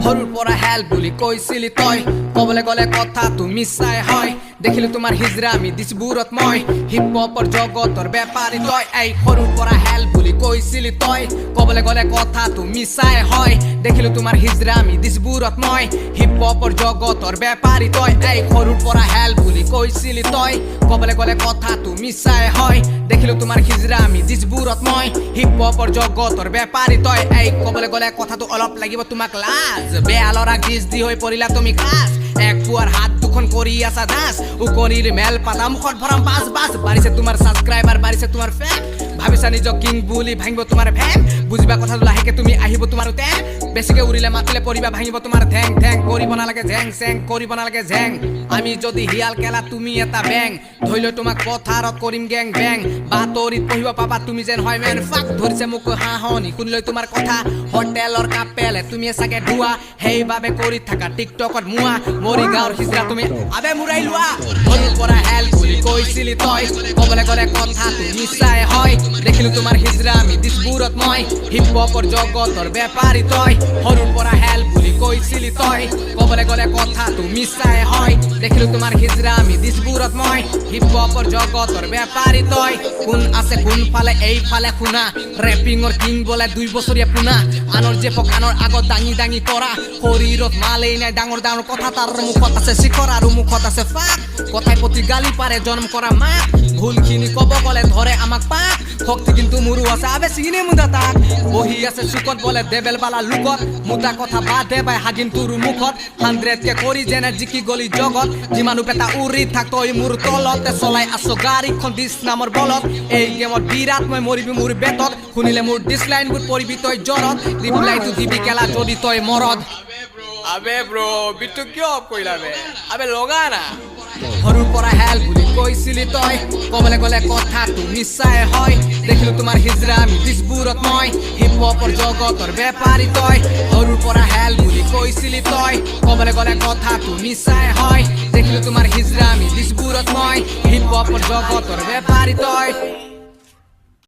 সৰুৰ পৰা হেল বুলি কৈছিলি তই কবলে গলে কথা তুমি চাই হয় দেখিলো তোমাৰ হিজৰা আমি দিছবোৰত মই হিপ হপৰ জগতৰ বেপাৰী তই এই সৰুৰ পৰা হেল বুলি কৈছিলি তই কবলে গলে কথা তুমি চাই হয় দেখিলো তোমাৰ হিজৰা আমি দিছবোৰত মই হিপ হপৰ জগতৰ বেপাৰী তই এই সৰুৰ পৰা হেল বুলি কৈছিলি তই কবলে গলে কথা তুমি চাই হয় দেখিলো তোমাৰ হিজৰা আমি দিছবোৰত মই হিপ হপৰ জগতৰ বেপাৰী তই এই কবলে গলে কথাটো অলপ লাগিব তোমাক লাজ বেয়া লৰা গিজ দি হৈ পৰিলা তুমি খাস এক পুৱাৰ হাত দুখন কৰি আছা দাস উকনিৰ মেল পাতা মুখত ভৰাম বাস বাস বাঢ়িছে তোমাৰ সাবস্ক্ৰাইবাৰ বাঢ়িছে তোমাৰ ফেন ভাবিছা নিজক কিং বুলি ভাঙিব তোমাৰ ফেন বুজিবা কথাটো লাহেকে তুমি আহিব তোমাৰ তেন বেছিকে উৰিলে মাতিলে পৰিবা ভাঙিব তোমাৰ ঠেং ঠেং কৰিব নালাগে জেং চেং কৰিব নালাগে জেং আমি যদি হিয়াল কেলা তুমি এটা বেং ধৰিলে তোমাক পথাৰত কৰিম গেং বেং বাতৰিত পঢ়িব পাবা তুমি যেন হয় মেন ফাক ধৰিছে মোক হাঁহনি শুনিলৈ তোমাৰ কথা হোটেলৰ কাপেলে তুমি চাগে ধোৱা সেইবাবে কৰি থাকা টিকটকত মুৱা মৰিগাঁৱৰ হিজৰা তুমি আবে মুৰাই লোৱা সৰুৰ পৰা হেল বুলি কৈছিলি তই কবলে গলে কথা তুমি চাই হয় দেখিলো তোমাৰ হিজৰা আমি দিছবোৰত মই হিপ হপৰ জগতৰ বেপাৰী তই সৰুৰ পৰা হেল বুলি কৈছিলি তই কবলে গলে কথা তুমি চাই হয় দেখিলো তোমাৰ হিজৰা আমি দিছবোৰত মই হিপ হপৰ জগতৰ বেপাৰী তই কোন আছে কোন ফালে এই ফালে শুনা ৰেপিঙৰ কিং বলে 2 বছৰীয়া পুনা আনৰ যে পকানৰ আগত দাঙি দাঙি কৰা শৰীৰত মালেই নাই ডাঙৰ ডাঙৰ কথা তাৰ মুখত আছে শিখৰ আৰু মুখত আছে ফাক কথাই প্ৰতি গালি পাৰে জন্ম কৰা মা ভুলখিনি কব গলে ধৰে আমাক পাক শক্তি কিন্তু মোৰো আছে আবে চিনে মুদা তাক বহি আছে চুকত বলে দেবেল বালা লুকত মুদা কথা বাদে বাই হাগিন তোৰ মুখত 100 কে কৰি যেনে জিকি গলি জগত যিমানো পেটা উৰি থাক তই মোৰ তলতে চলাই আছো গাড়ীখন দিছ নামৰ বলত এই গেমত বিৰাট মই মৰিবি মোৰ বেতত শুনিলে মোৰ ডিসলাইনবোৰ পৰিবি তই জ্বৰত ৰিপ্লাইটো দিবি কেলা যদি তই মৰদ আবে ব্ৰো বিটু কিয় অফ কৰিলা বে আবে লগা না সৰুৰ পৰা হেল বুলি কৈছিলি তই কবলে গলে কথা তুমি চাই হয় দেখিলো তোমাৰ হিজৰা আমি দিছবোৰত মই হিপ হপৰ জগতৰ বেপাৰী তই সৰুৰ পৰা হেল বুলি কৈছিলি তই কবলে গলে কথা তুমি চাই হয় দেখিলো তোমাৰ হিজৰা আমি দিছবোৰত মই হিপ হপৰ জগতৰ বেপাৰী তই